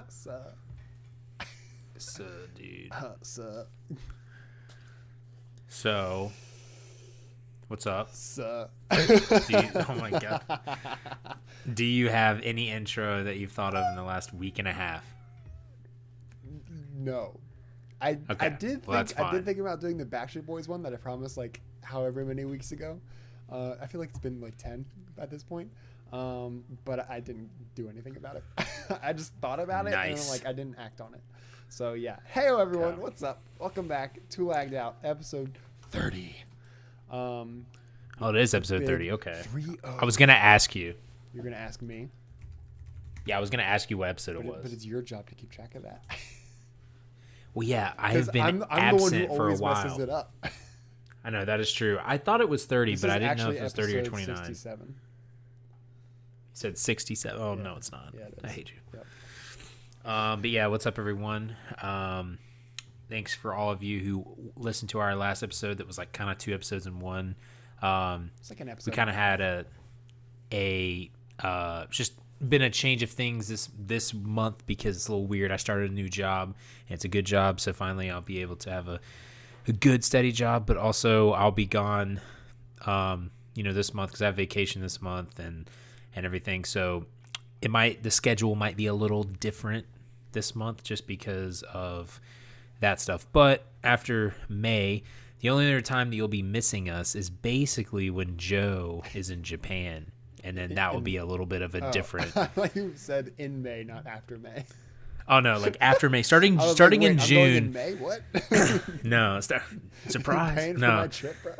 Sup? So, dude. Sup? So, what's up? Sup? Oh my god. Do you have any intro that you've thought of in the last week and a half? No. I did well, that's think I fine. did think about doing the Backstreet Boys one that I promised like however many weeks ago. I feel like it's been like 10 at this point. But I didn't do anything about it. I just thought about it and then, Nice. like I didn't act on it. So yeah. Heyo everyone, Okay. what's up? Welcome back to Lagged Out, episode 30. Oh, it is episode Big 30. Okay. 30. I was going to ask you. You're gonna ask me, Yeah, I was going to ask you what episode it but was. it's your job to keep track of that. Well, yeah, I 'Cause have been I'm the one who absent for a always messes while. it up. I know, that is true. I thought it was 30, This but is I didn't know if actually it was 30 or episode 29. 67. You said 67. Oh, Yeah. no, it's not. Yeah, it I is. hate you. Yep. But yeah, what's up, everyone? Thanks for all of you who listened to our last episode that was like kind of 2 episodes in one. It's like an episode. We kind of had just been a change of things this month because it's a little weird. I started a new job, and it's a good job, so finally I'll be able to have a good steady job, but also I'll be gone this month because I have vacation this month and everything, so the schedule might be a little different this month just because of that stuff. But after May, the only other time that you'll be missing us is basically when Joe is in Japan, and then that will be a little bit of a different. I thought you said in May, not after May. Oh no, like after May, starting I was starting like, in wait, I'm going June. in May? What? No, surprise. Paying for No, my trip, bro.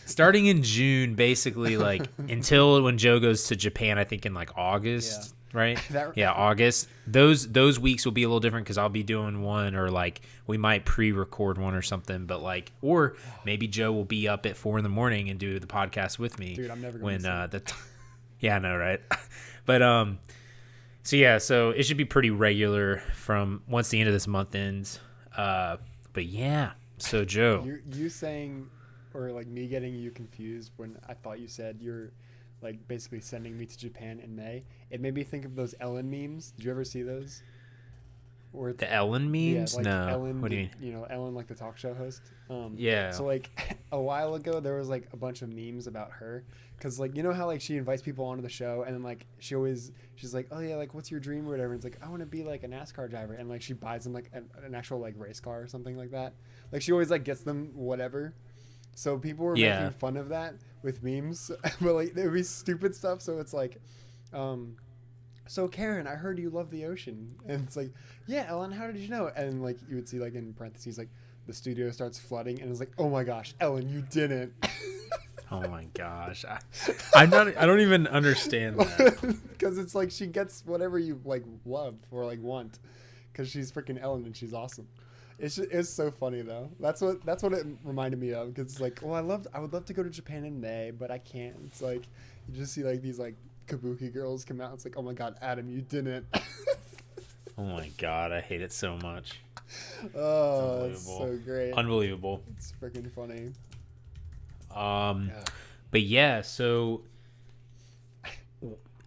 starting in June, basically, like until when Joe goes to Japan, I think in like August, right? Yeah, August. Those weeks will be a little different because I'll be doing one, or like we might pre-record one or something. But like, or maybe Joe will be up at 4 a.m. and do the podcast with me. Dude, I'm never going when yeah, I know, right? But so it should be pretty regular from once the end of this month ends. But yeah, so Joe, you saying, or like me getting you confused when I thought you said you're like basically sending me to Japan in May. It made me think of those Ellen memes. Did you ever see those? Or the Ellen memes? Yeah, like No. Ellen, What do you mean? You know, Ellen, like the talk show host. Yeah. So like a while ago, there was like a bunch of memes about her, because like you know how like she invites people onto the show, and then like she's like, oh yeah, like what's your dream or whatever. And it's like, I want to be like a NASCAR driver, and like she buys them like an actual like race car or something like that. Like she always like gets them whatever. So people were making fun of that with memes, but like it would be stupid stuff. So it's like, so Karen, I heard you love the ocean, and it's like, yeah, Ellen, how did you know? And like you would see like in parentheses like the studio starts flooding, and it's like, oh my gosh, Ellen, you didn't. Oh my gosh, I don't even understand that. Because it's like she gets whatever you like love or like want, because she's freaking Ellen and she's awesome. It's so funny though. That's what it reminded me of, because it's like, well, I would love to go to Japan in May, but I can't. It's like you just see like these like kabuki girls come out. It's like, oh my god, Adam, you didn't. Oh my god, I hate it so much. Oh, it's so great. Unbelievable. It's freaking funny. But yeah, so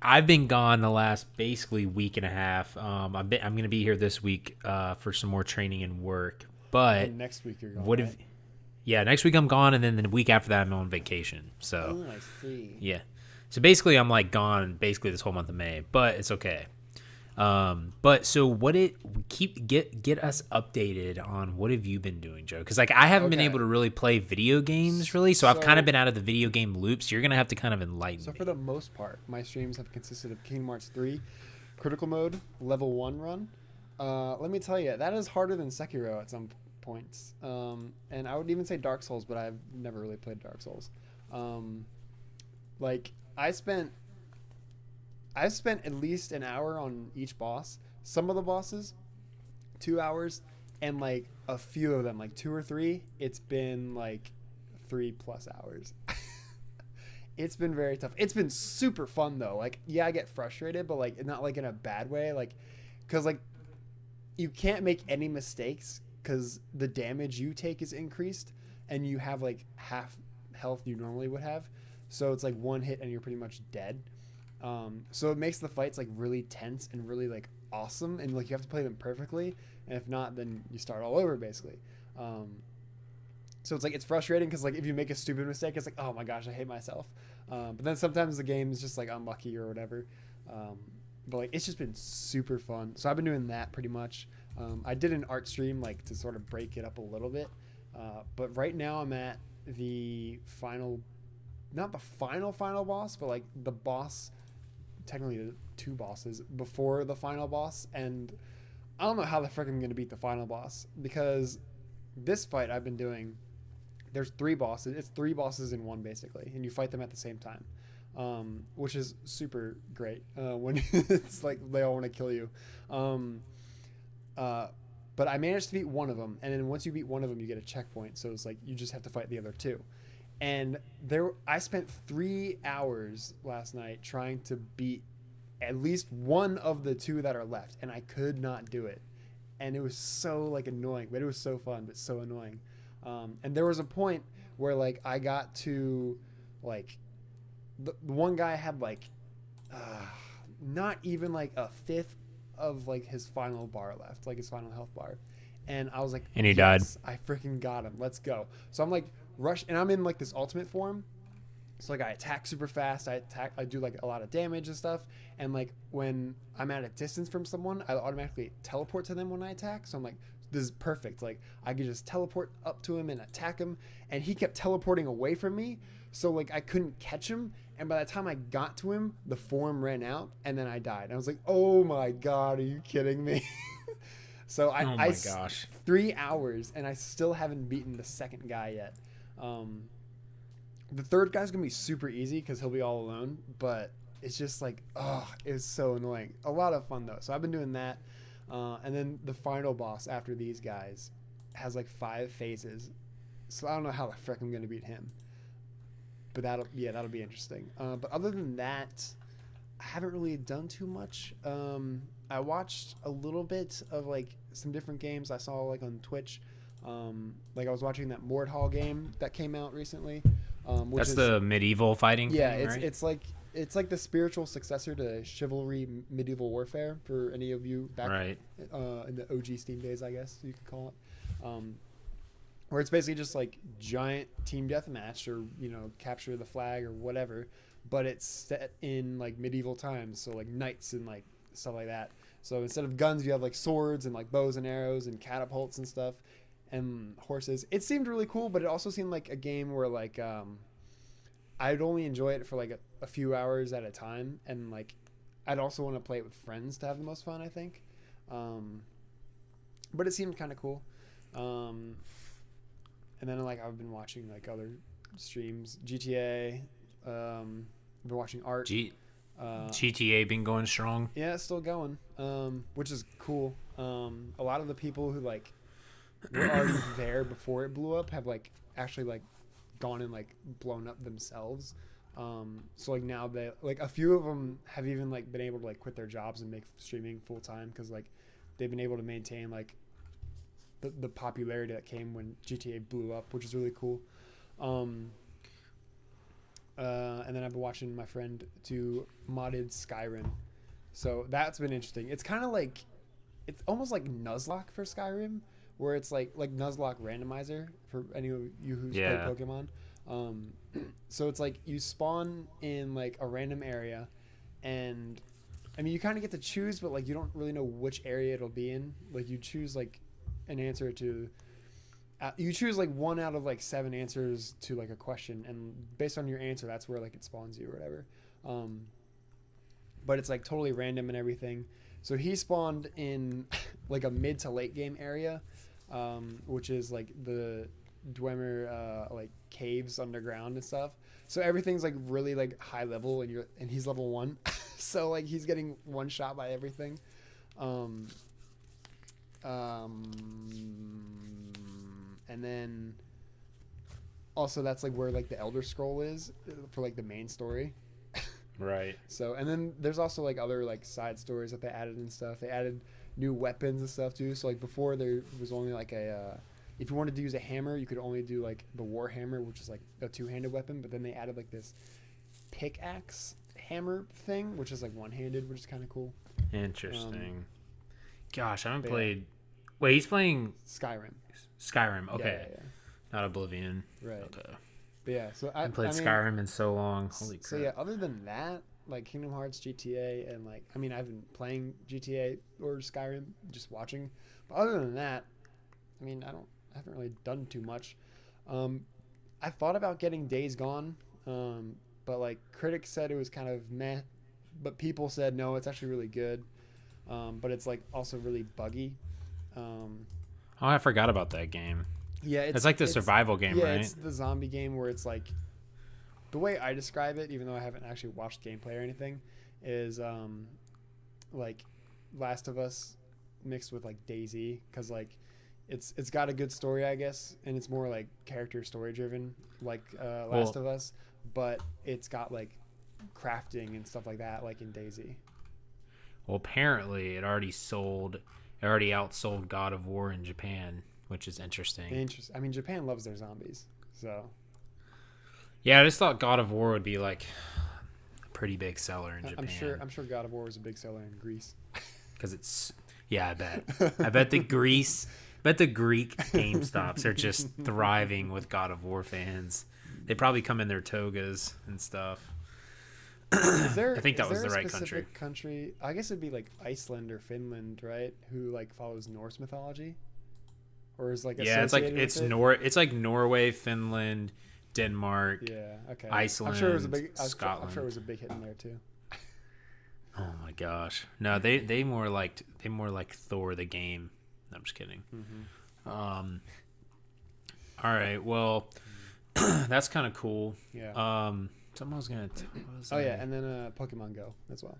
I've been gone the last basically week and a half. I'm gonna be here this week for some more training and work. But And next week you're gone. what if? Yeah, next week I'm gone, and then the week after that I'm on vacation. So Oh, I see. yeah, so basically I'm like gone basically this whole month of May, but it's okay. But so get us updated on what have you been doing, Joe? Because like I haven't been Okay. able to really play video games really, so I've So- kind of been out of the video game loop. So you're gonna have to kind of enlighten So me. for the most part, my streams have consisted of Kingdom Hearts 3, Critical Mode, Level 1 run. Let me tell you, that is harder than Sekiro at some points. And I would even say Dark Souls, but I've never really played Dark Souls. Like, I spent at least an hour on each boss. Some of the bosses, 2 hours, and like a few of them, like 2 or 3, it's been like 3+ hours. It's been very tough. It's been super fun though. Like, yeah, I get frustrated, but like not like in a bad way. Like, cause like you can't make any mistakes because the damage you take is increased, and you have like half health you normally would have. So it's like one hit and you're pretty much dead. So it makes the fights like really tense and really like awesome, and like you have to play them perfectly, and if not, then you start all over basically. So it's like it's frustrating because like if you make a stupid mistake, it's like, oh my gosh, I hate myself. But then sometimes the game is just like unlucky or whatever. But like it's just been super fun. So I've been doing that pretty much. I did an art stream like to sort of break it up a little bit. But right now I'm at the final, not the final boss, but like the boss, technically the 2 bosses before the final boss. And I don't know how the frick I'm going to beat the final boss, because this fight I've been doing, there's 3 bosses. It's 3 bosses in one basically, and you fight them at the same time, which is super great when it's like they all want to kill you. But I managed to beat one of them, and then once you beat one of them, you get a checkpoint. So it's like you just have to fight the other 2. And I spent 3 hours last night trying to beat at least one of the 2 that are left, and I could not do it. And it was so like annoying, but it was so fun, but so annoying. And there was a point where like I got to like the one guy had like not even like a fifth of like his final bar left, like his final health bar, and I was like, and he died. I freaking got him. Let's go. So I'm like rush, and I'm in like this ultimate form. So like I attack super fast. I do like a lot of damage and stuff. And like when I'm at a distance from someone, I automatically teleport to them when I attack. So I'm like, this is perfect. Like I could just teleport up to him and attack him. And he kept teleporting away from me. So like I couldn't catch him. And by the time I got to him, the form ran out and then I died. And I was like, oh my God, are you kidding me? So oh my gosh, 3 hours and I still haven't beaten the second guy yet. The third guy's gonna be super easy because he'll be all alone, but it's just like, oh, it's so annoying. A lot of fun though. So I've been doing that, and then the final boss after these guys has like 5 phases. So I don't know how the frick I'm gonna beat him, but that'll be interesting. But other than that, I haven't really done too much. I watched a little bit of like some different games I saw like on Twitch. Like I was watching that Mordhall game that came out recently. That's the medieval fighing thing, right? it's like the spiritual successor to Chivalry Medieval Warfare for any of you back in the OG Steam days, I guess you could call it. Where it's basically just like giant team deathmatch or, you know, capture the flag or whatever, but it's set in like medieval times, so like knights and like stuff like that. So instead of guns, you have like swords and like bows and arrows and catapults and stuff. And horses. It seemed really cool, but it also seemed like a game where like I'd only enjoy it for like a few hours at a time, and like I'd also want to play it with friends to have the most fun, I think. But it seemed kind of cool. And then like I've been watching like other streams, GTA. I've been watching art. GTA been going strong. Yeah, it's still going, which is cool. A lot of the people who like were already there before it blew up have like actually like gone and like blown up themselves. So like now they like a few of them have even like been able to like quit their jobs and make streaming full time because like they've been able to maintain like the popularity that came when GTA blew up, which is really cool. And then I've been watching my friend do modded Skyrim, so that's been interesting. It's kind of like it's almost like Nuzlocke for Skyrim, where it's like Nuzlocke randomizer for any of you who's played Pokemon. So it's like you spawn in like a random area, and I mean you kind of get to choose, but like you don't really know which area it'll be in. Like you choose like an answer to, you choose like 1 out of like 7 answers to like a question, and based on your answer, that's where like it spawns you or whatever. But it's like totally random and everything. So he spawned in like a mid to late game area, which is like the Dwemer like caves underground and stuff. So everything's like really like high level, and he's level 1. So like he's getting one shot by everything. And then also that's like where like the Elder Scroll is for like the main story. Right. So, and then there's also like other like side stories that they added and stuff. They added new weapons and stuff too. So like before there was only like if you wanted to use a hammer, you could only do like the war hammer, which is like a 2-handed weapon. But then they added like this pickaxe hammer thing, which is like 1-handed, which is kind of cool. Interesting. gosh, I haven't But played. Wait, he's playing Skyrim. Skyrim. Okay, Yeah. not Oblivion. Right. Okay, But yeah, so I haven't played mean, Skyrim in so long. Holy crap. So yeah, other than that, like Kingdom Hearts, GTA, and like I mean, I've been playing GTA or Skyrim, just watching. But other than that, I mean, I haven't really done too much. I thought about getting Days Gone, but like critics said it was kind of meh, but people said no, it's actually really good. But it's like also really buggy. Oh, I forgot about that game. Yeah, it's like the survival game, right? Yeah, it's the zombie game where it's like, the way I describe it, even though I haven't actually watched gameplay or anything, is like Last of Us mixed with like DayZ, because like it's got a good story, I guess, and it's more like character story driven, like Last of Us, but it's got like crafting and stuff like that, like in DayZ. Well, apparently it already outsold God of War in Japan, which is interesting. I mean, Japan loves their zombies, so. Yeah, I just thought God of War would be like a pretty big seller in Japan. I'm sure God of War was a big seller in Greece. Because it's, yeah, I bet the Greek GameStops are just thriving with God of War fans. They probably come in their togas and stuff. I think that was the right country. I guess it'd be like Iceland or Finland, right? Who like follows Norse mythology, or is like it's like Norway, Finland, Denmark, Iceland, Scotland. I'm sure it was a big hit in there too. Oh my gosh! No, they more like Thor the game. No, I'm just kidding. Mm-hmm. All right. Well, that's kind of cool. Yeah. Something I was gonna. And then Pokemon Go as well.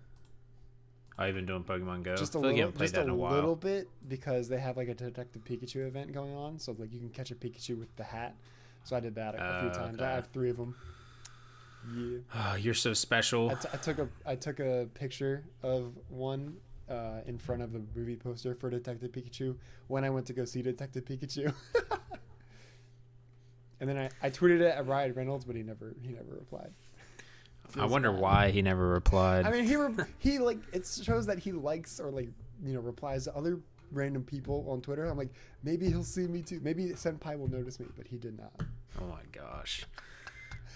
I've been doing Pokemon Go. Just a little bit, because they have like a Detective Pikachu event going on, so like you can catch a Pikachu with the hat. So I did that a few times. Okay. I have 3 of them. Yeah. Oh, you're so special. I took a picture of one in front of the movie poster for Detective Pikachu when I went to go see Detective Pikachu. And then I tweeted it at Ryan Reynolds, but he never replied. I wonder why he never replied. I mean, he like, it shows that he likes or like, replies to other random people on Twitter. I'm like, maybe he'll see me too. Maybe Senpai will notice me, but he did not. Oh my gosh.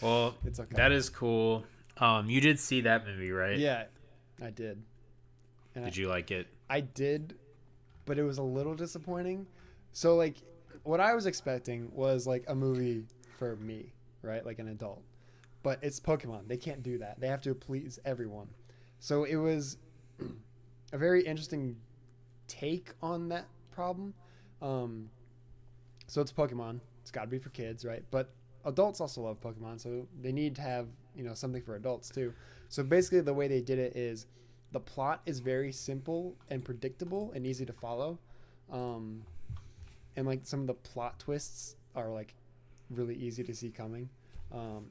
Well, it's okay. That is cool. You did see that movie, right? Yeah, I did. And did you like it? I did, but it was a little disappointing. So like, what I was expecting was like a movie for me, right? Like an adult. But it's Pokemon. They can't do that. They have to please everyone. So it was a very interesting take on that problem. So it's Pokemon. It's got to be for kids, right? But adults also love Pokemon, so they need to have, something for adults too. So basically the way they did it is the plot is very simple and predictable and easy to follow. And like some of the plot twists are like really easy to see coming,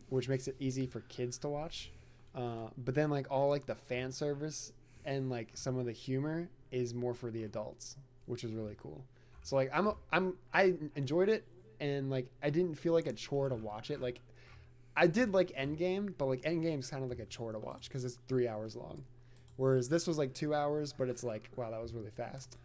which makes it easy for kids to watch. But then like all like the fan service and like some of the humor is more for the adults, which is really cool. So like I enjoyed it, and like I didn't feel like a chore to watch it. Like I did like Endgame, but like Endgame's kind of like a chore to watch because it's 3 hours long, whereas this was like 2 hours, but it's like, wow, that was really fast.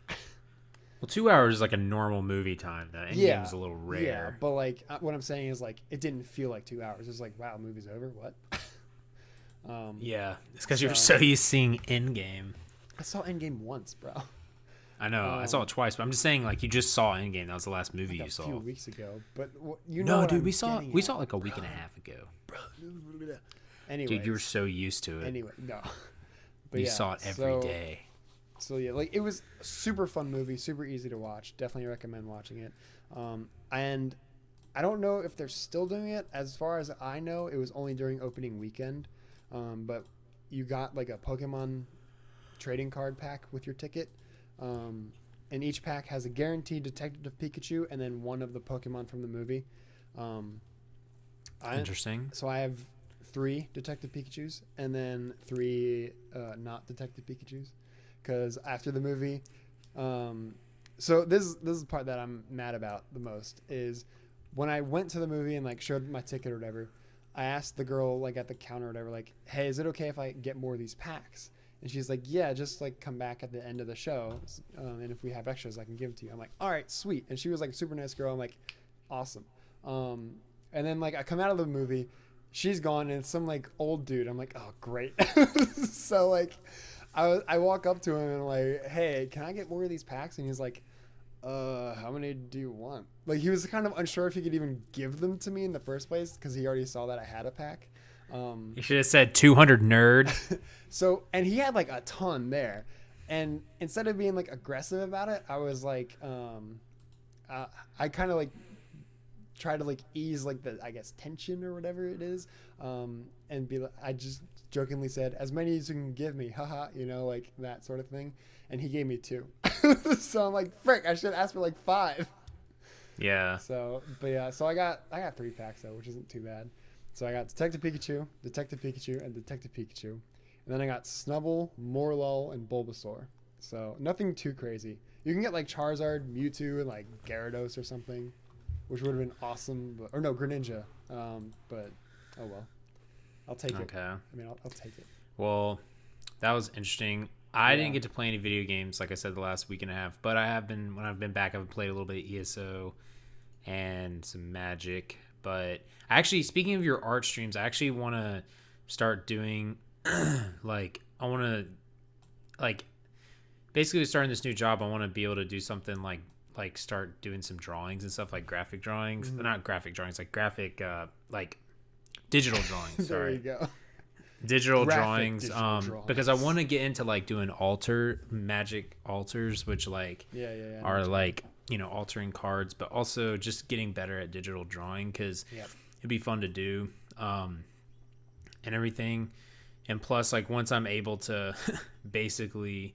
Well, 2 hours is like a normal movie time. The Endgame is a little rare. Yeah, but like what I'm saying is like it didn't feel like 2 hours. It was like, wow, movie's over. What? Yeah, it's because you're so used to seeing Endgame. I saw Endgame once, bro. I know. I saw it twice, but I'm just saying, like, you just saw Endgame. That was the last movie you saw. A few weeks ago, but you know. No, dude, we saw it like a week and a half ago. Bro. Anyway, dude, you were so used to it. Anyway, no. But you saw it every day. So yeah, like it was a super fun movie, super easy to watch. Definitely recommend watching it. And I don't know if they're still doing it. As far as I know, it was only during opening weekend. But you got like a Pokemon trading card pack with your ticket. And each pack has a guaranteed Detective Pikachu and then one of the Pokemon from the movie. Interesting. So I have 3 Detective Pikachus and then 3 not Detective Pikachus. Because after the movie, so this is the part that I'm mad about the most is when I went to the movie and like showed my ticket or whatever, I asked the girl like at the counter or whatever, like, hey, is it okay if I get more of these packs? And she's like, yeah, just like come back at the end of the show, and if we have extras, I can give them to you. I'm like, all right, sweet. And she was like super nice girl. I'm like, awesome. And then like I come out of the movie, she's gone, and it's some like old dude. I'm like, oh great. So like I walk up to him and I'm like, hey, can I get more of these packs? And he's like, how many do you want? Like he was kind of unsure if he could even give them to me in the first place because he already saw that I had a pack. You should have said 200 nerd. So, and he had like a ton there, and instead of being like aggressive about it, I was like, I kind of like try to like ease like the, I guess, tension or whatever it is, and be like, I just jokingly said, as many as you can give me, haha, you know, like that sort of thing. And he gave me 2. So I'm like, frick, I should ask for like 5. Yeah. So, but yeah, so I got 3 packs though, which isn't too bad. So I got Detective Pikachu, and Detective Pikachu. And then I got Snubbull, Morlul, and Bulbasaur. So nothing too crazy. You can get like Charizard, Mewtwo, and like Gyarados or something, which would have been awesome. But, or no, Greninja. But oh well. I'll take it. Okay. I mean, I'll take it. Well, that was interesting. I didn't get to play any video games, like I said, the last week and a half. But I have been, when I've been back, I've played a little bit of ESO and some Magic. But actually, speaking of your art streams, I actually want to start doing, like, I want to, like, basically starting this new job, I want to be able to do something like start doing some drawings and stuff, like graphic drawings. Mm-hmm. Not graphic drawings, like graphic, like digital drawings. There you go. Digital drawings, because I want to get into like doing magic altars, which like are like, you know, altering cards, but also just getting better at digital drawing because it'd be fun to do, and everything. And plus, like once I'm able to basically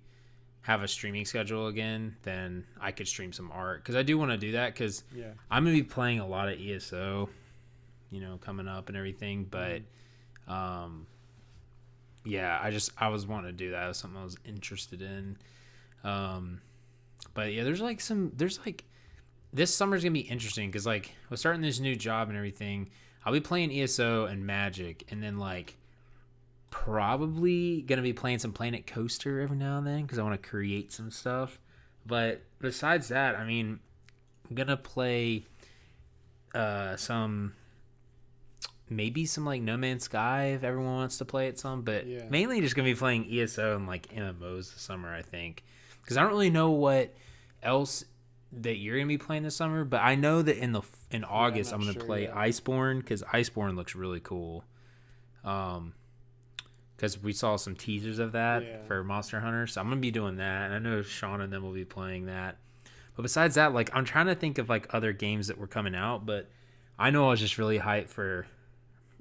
have a streaming schedule again, then I could stream some art, because I do want to do that, because I'm gonna be playing a lot of ESO, you know, coming up and everything. But I was wanting to do that. It was something I was interested in. But yeah, there's like this summer's gonna be interesting, because like we're starting this new job and everything. I'll be playing ESO and Magic, and then like probably gonna be playing some Planet Coaster every now and then, because I want to create some stuff. But besides that, I mean, I'm gonna play maybe some like No Man's Sky if everyone wants to play it some, but mainly just gonna be playing ESO and like MMOs this summer, I think, because I don't really know what else that you're gonna be playing this summer. But I know that in August I'm gonna play Iceborne, because Iceborne looks really cool. Because we saw some teasers of that for Monster Hunter, so I'm gonna be doing that, and I know Sean and them will be playing that. But besides that, like I'm trying to think of like other games that were coming out, but I know I was just really hyped for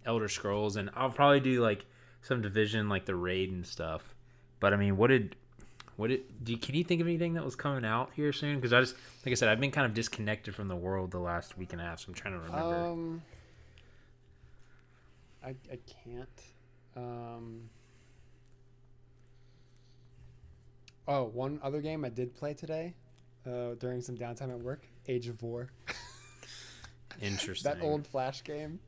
Elder Scrolls, and I'll probably do like some Division, like the raid and stuff. But I mean, can you think of anything that was coming out here soon? Because I just, like I said, I've been kind of disconnected from the world the last week and a half, so I'm trying to remember. I can't. One other game I did play today, during some downtime at work, Age of War. Interesting. That old Flash game.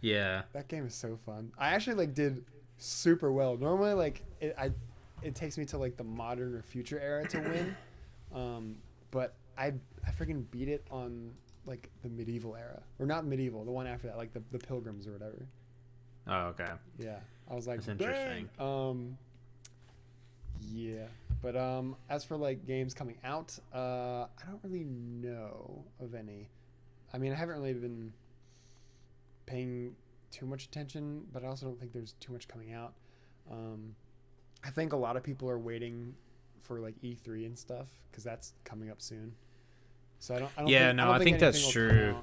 Yeah. That game is so fun. I actually like did super well. Normally, like it takes me to like the modern or future era to win, but I freaking beat it on like the medieval era, or not medieval, the one after that, like the Pilgrims or whatever. Oh, okay. Yeah, I was like, that's interesting. Yeah, but as for like games coming out, I don't really know of any. I mean, I haven't really been paying too much attention, but I also don't think there's too much coming out. I think a lot of people are waiting for like E3 and stuff, because that's coming up soon. So I think that's true.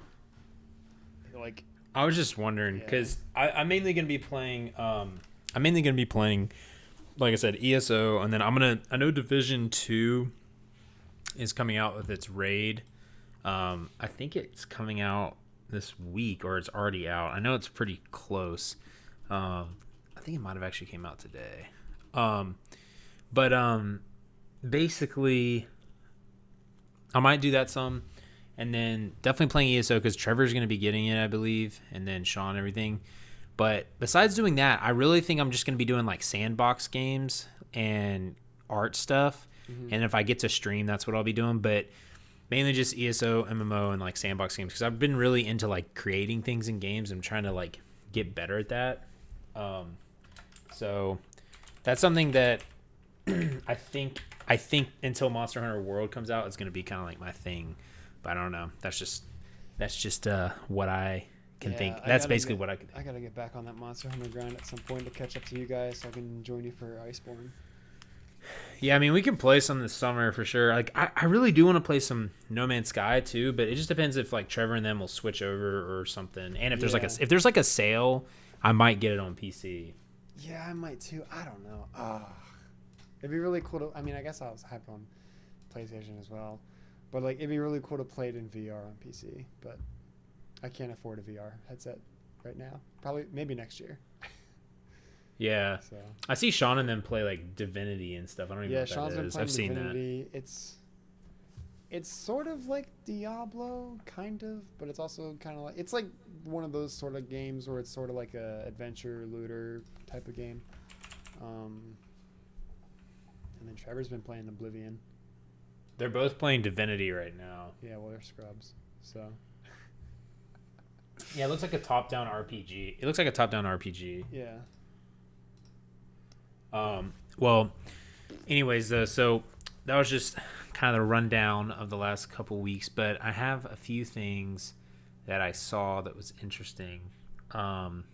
Like, I was just wondering, because I'm mainly gonna be playing. Like I said, ESO, and then I know Division 2 is coming out with its raid. I think it's coming out this week, or it's already out. I know it's pretty close. I think it might have actually came out today. But basically, I might do that some, and then definitely playing ESO, because Trevor's going to be getting it, I believe, and then Sean and everything. But besides doing that, I really think I'm just going to be doing like sandbox games and art stuff. And if I get to stream, that's what I'll be doing. But mainly just ESO, MMO, and like sandbox games, because I've been really into like creating things in games. I'm trying to like get better at that. So that's something that I think until Monster Hunter World comes out, it's gonna be kind of like my thing. But I don't know. That's just what I can think. That's basically what I can think. I gotta get back on that Monster Hunter grind at some point to catch up to you guys, so I can join you for Iceborne. Yeah, I mean, we can play some this summer for sure. Like, I really do want to play some No Man's Sky too, but it just depends if like Trevor and them will switch over or something. And if there's like a sale, I might get it on PC. Yeah, I might too. I don't know. It'd be really cool to. I mean, I guess I was hyped on PlayStation as well, but like it'd be really cool to play it in VR on PC. But I can't afford a VR headset right now. Probably maybe next year. Yeah, so. I see Sean and them play like Divinity and stuff. I don't even know what Sean's that been is. playing I've seen Divinity. It's sort of like Diablo, kind of, but it's also kind of like it's like one of those sort of games where it's sort of like a adventure looter type of game. And then Trevor's been playing Oblivion. They're both playing Divinity right now. Yeah, well, they're scrubs, so. Yeah, it looks like a top-down RPG. Yeah. Well, anyways, so that was just kind of the rundown of the last couple weeks, but I have a few things that I saw that was interesting. One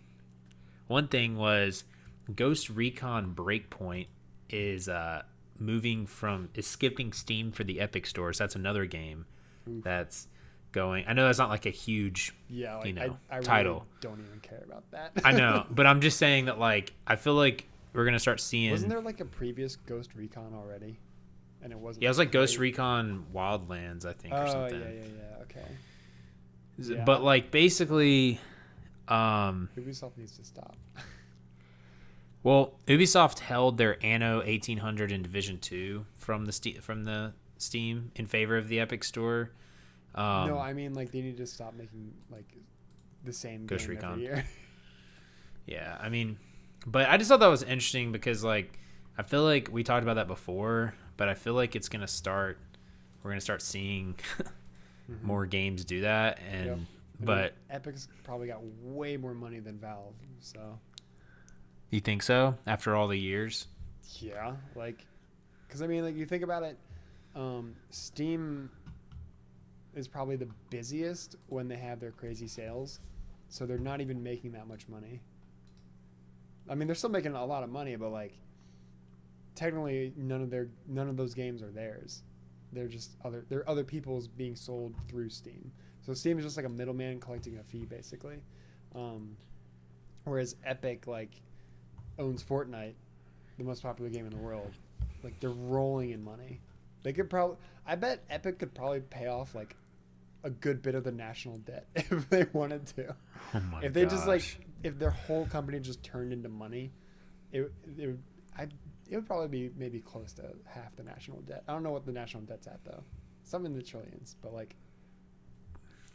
thing was Ghost Recon Breakpoint is skipping Steam for the Epic Store. So that's another game that's going. I know that's not like a huge, I title. Really don't even care about that. I know, but I'm just saying that like I feel like we're gonna start seeing. Wasn't there like a previous Ghost Recon already? And it wasn't. Yeah, it was like Ghost Recon Wildlands, I think, or something. Yeah. Okay. Yeah. But like basically, Ubisoft needs to stop. Well, Ubisoft held their Anno 1800 and Division 2 from the Steam in favor of the Epic Store. No, I mean like they need to stop making like the same Ghost game Recon every year. Yeah, I mean, but I just thought that was interesting because like I feel like we talked about that before, but I feel like we're gonna start seeing more games do that, and but Epic's probably got way more money than Valve, so. You think so? After all the years? Yeah, like, because I mean, like you think about it, Steam is probably the busiest when they have their crazy sales, so they're not even making that much money. I mean, they're still making a lot of money, but like, technically, none of those games are theirs. They're just other people's being sold through Steam. So Steam is just like a middleman collecting a fee, basically. Whereas Epic owns Fortnite, the most popular game in the world. Like they're rolling in money. I bet Epic could probably pay off like a good bit of the national debt if they wanted to. Oh my if they gosh. just if their whole company just turned into money, it would probably be maybe close to half the national debt. I don't know what the national debt's at though. Some in the trillions, but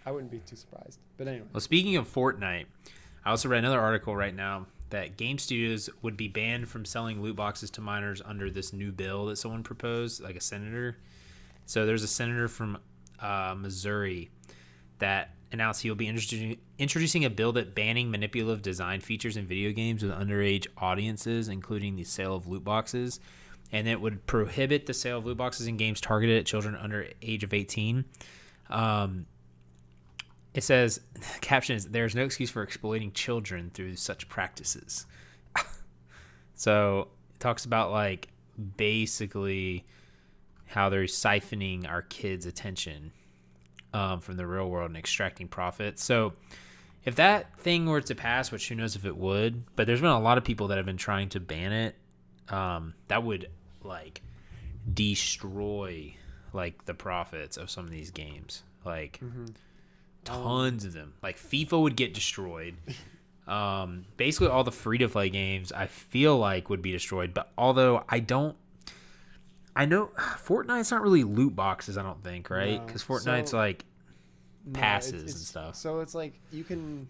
I wouldn't be too surprised. But anyway. Well, speaking of Fortnite, I also read another article right now that game studios would be banned from selling loot boxes to minors under this new bill that someone proposed, like a senator. So there's a senator from Missouri that announced he'll be introducing a bill that banning manipulative design features in video games with underage audiences, including the sale of loot boxes. And it would prohibit the sale of loot boxes in games targeted at children under age of 18. It says, the caption is, "There's no excuse for exploiting children through such practices." So it talks about basically how they're siphoning our kids' attention from the real world and extracting profit. So if that thing were to pass, which who knows if it would, but there's been a lot of people that have been trying to ban it, that would destroy the profits of some of these games. Tons of them. FIFA would get destroyed. Basically all the free-to-play games I feel like would be destroyed, but although I know Fortnite's not really loot boxes, I don't think, right? Because Fortnite's passes and stuff. So it's you can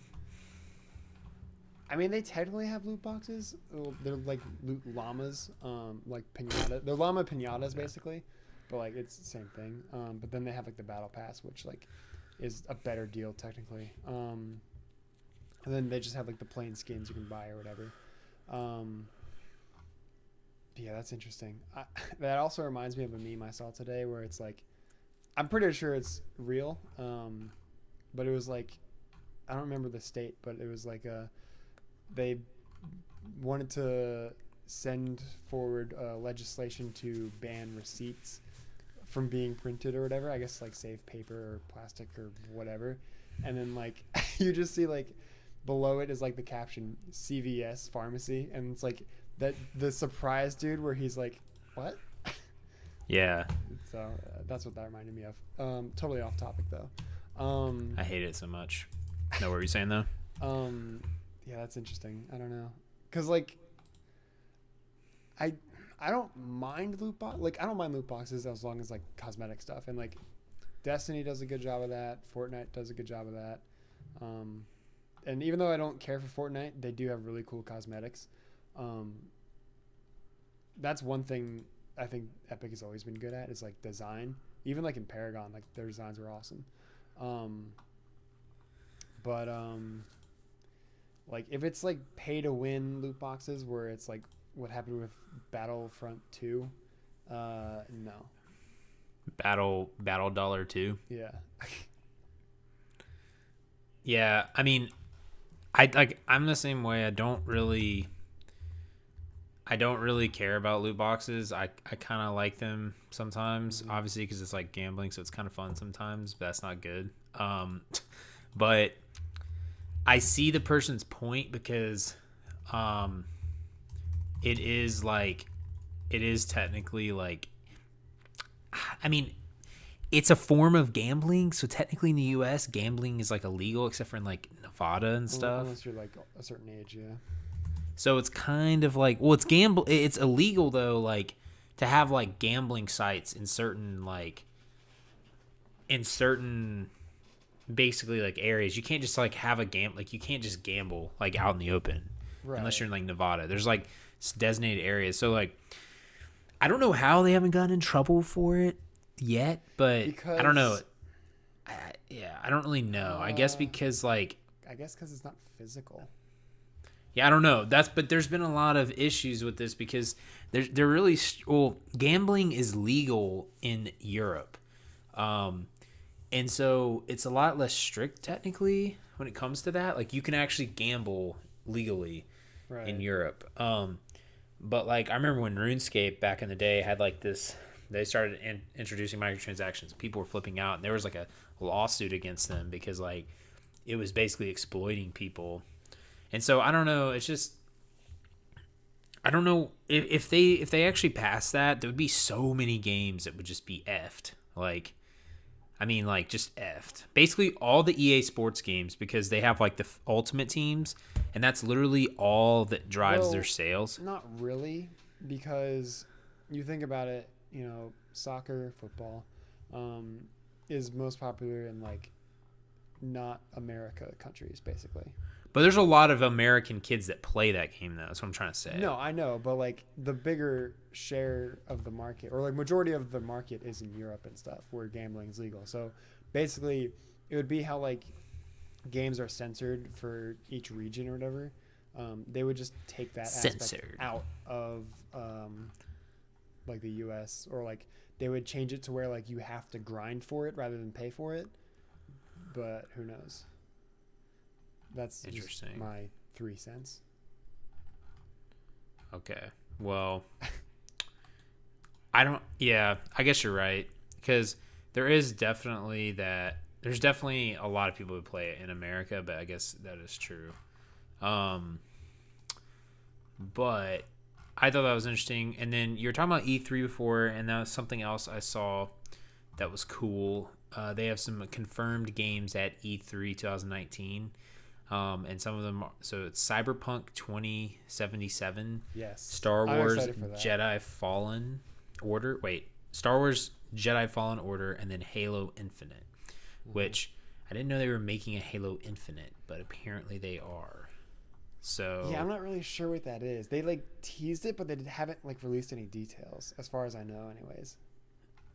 I mean, they technically have loot boxes. They're like loot llamas, like pinata. They're llama pinatas basically, but like it's the same thing. But then they have like the battle pass, which like is a better deal technically. And then they just have like the plain skins you can buy or whatever. Yeah, that's interesting. That also reminds me of a meme I saw today where it's like, I'm pretty sure it's real, but it was like, I don't remember the state, but it was like they wanted to send forward legislation to ban receipts from being printed or whatever. I guess like save paper or plastic or whatever. And then like you just see like below it is like the caption CVS pharmacy, and it's like that the surprise dude where he's like, what? Yeah. So that's what that reminded me of. Totally off topic though. I hate it so much. Know what were you saying though? Yeah, that's interesting. I don't know, cause like I don't mind I don't mind loot boxes as long as like cosmetic stuff, and like Destiny does a good job of that. Fortnite does a good job of that. And even though I don't care for Fortnite, they do have really cool cosmetics. That's one thing I think Epic has always been good at, is like design. Even like in Paragon, like their designs were awesome. But like if it's like pay to win loot boxes where it's like what happened with Battlefront 2, no. Battle Dollar 2. Yeah. Yeah, I mean, I'm the same way. I don't really care about loot boxes. I kind of like them sometimes, obviously, because it's like gambling, so it's kind of fun sometimes, but that's not good. But I see the person's point, because it is technically like, I mean, it's a form of gambling. So technically in the US, gambling is like illegal, except for in like Nevada and stuff. Unless you're like a certain age, yeah. So it's kind of like, well, it's illegal though, like to have like gambling sites in certain basically like areas. You can't just like have you can't just gamble like out in the open, right, unless you're in like Nevada. There's like designated areas. So like, I don't know how they haven't gotten in trouble for it yet, but I don't know. I don't really know. I guess because it's not physical. Yeah, I don't know. But there's been a lot of issues with this, because they're really gambling is legal in Europe, and so it's a lot less strict technically when it comes to that. Like you can actually gamble legally in Europe. But like I remember when RuneScape back in the day had like this, they started introducing microtransactions. People were flipping out, and there was like a lawsuit against them because like it was basically exploiting people. And so I don't know. It's just, I don't know if they actually passed that, there would be so many games that would just be effed. Like, I mean, like just effed. Basically all the EA Sports games, because they have like the ultimate teams, and that's literally all that drives their sales. Not really, because you think about it, soccer, football, is most popular in like not America countries, basically. But there's a lot of American kids that play that game, though. That's what I'm trying to say. No, I know, but like the bigger share of the market, or like majority of the market, is in Europe and stuff, where gambling is legal. So basically, it would be how like games are censored for each region or whatever. They would just take that aspect out of like the U.S., or like they would change it to where like you have to grind for it rather than pay for it. But who knows? That's interesting. Just my 3 cents. Okay. Well, I guess you're right, because there's definitely a lot of people who play it in America, but I guess that is true. But I thought that was interesting. And then you were talking about E3 before, and that was something else I saw that was cool. They have some confirmed games at E3 2019. And some of them so it's Cyberpunk 2077, yes, Star Wars Jedi Fallen Order, and then Halo Infinite, which I didn't know they were making a Halo Infinite, but apparently they are. So Yeah, I'm not really sure what that is. They like teased it, but they haven't like released any details, as far as I know, anyways.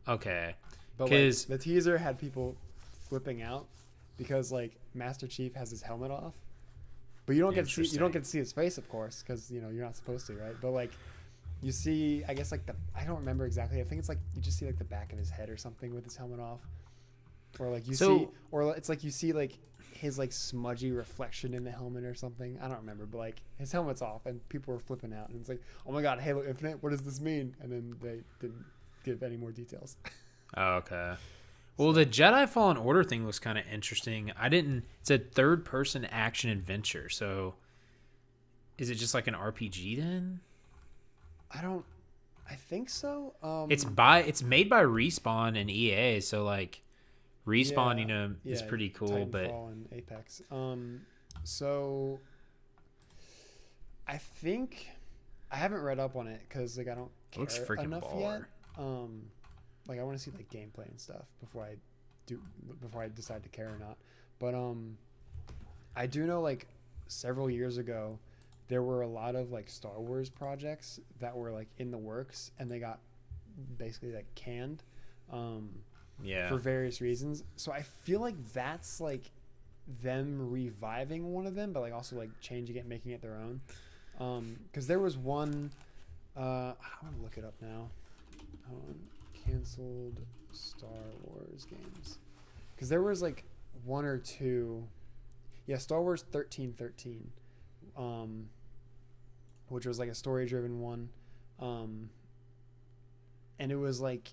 okay, But like because the teaser had people flipping out because like Master Chief has his helmet off, but you don't get to see his face, of course, because you know you're not supposed to, right? But like you see, I guess like I don't remember exactly. I think it's like you just see like the back of his head or something with his helmet off, or like you see, or it's like you see like his like smudgy reflection in the helmet or something. I don't remember, but like his helmet's off and people were flipping out and it's like, oh my god, Halo Infinite, what does this mean? And then they didn't give any more details. okay. Well, the Jedi Fallen Order thing looks kind of interesting. It's a third person action adventure. So is it just like an RPG then? I think so. It's made by Respawn and EA, so like Respawn, is pretty cool, but Titanfall and Apex. So I think I haven't read up on it because like I don't care looks freaking enough baller. yet. Like I want to see like gameplay and stuff before I decide to care or not. But I do know like several years ago there were a lot of like Star Wars projects that were like in the works and they got basically like canned. For various reasons. So I feel like that's like them reviving one of them, but like also like changing it, making it their own. Because there was one. I want to look it up now. Canceled Star Wars games. Because there was like one or two. Yeah, Star Wars 1313, which was like a story-driven one, and it was like.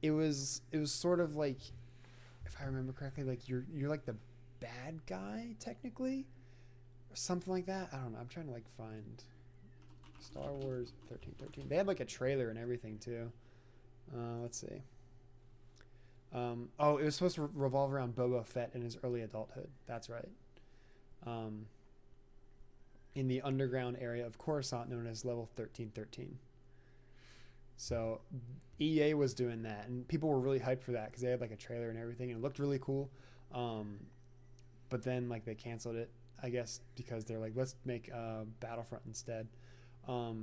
It was sort of like, if I remember correctly, like you're like the bad guy technically, or something like that. I don't know. I'm trying to like find Star Wars 1313. They had like a trailer and everything too. Let's see. It was supposed to revolve around Boba Fett in his early adulthood. That's right. In the underground area of Coruscant known as Level 1313. So EA was doing that, and people were really hyped for that because they had like a trailer and everything, and it looked really cool. But then like they canceled it, I guess, because they're like, let's make Battlefront instead. So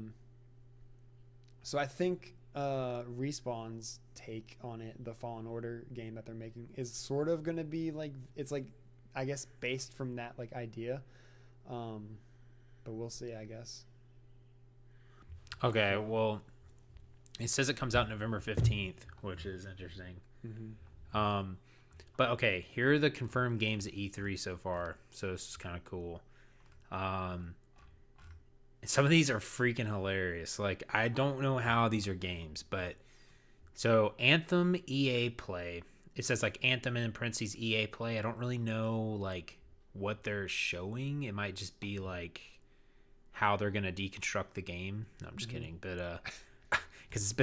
I think Respawn's take on it, the Fallen Order game that they're making, is sort of going to be like, it's like, I guess, based from that like idea. But we'll see, I guess. Okay, well, it says it comes out November 15th, which is interesting. Mm-hmm. But okay, here are the confirmed games at E3 so far. So this is kind of cool. Some of these are freaking hilarious. Like, I don't know how these are games, but so Anthem EA Play. It says like Anthem and in parentheses EA Play. I don't really know like what they're showing. It might just be like how they're gonna deconstruct the game. No, I'm just kidding. But because